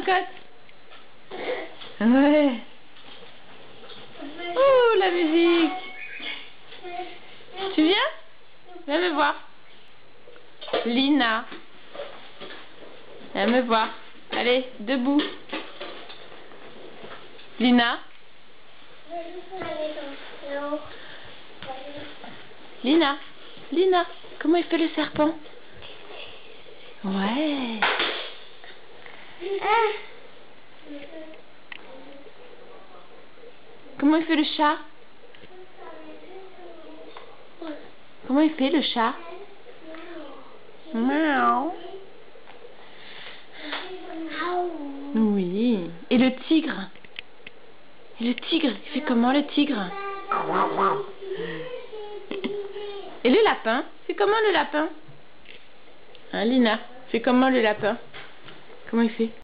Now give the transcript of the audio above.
cocotte. Ouais. Oh, la musique. Tu viens? Viens me voir. Lina. Viens me voir. Allez, debout. Lina. Lina. Lina. Comment il fait le serpent? Ouais. Comment il fait le chat? Comment il fait le chat? Miaou. Oui. Et le tigre? Et le tigre, il fait comment le tigre? Et le lapin? C'est comment le lapin? Hein, Lina? C'est comment le lapin? Comment il fait?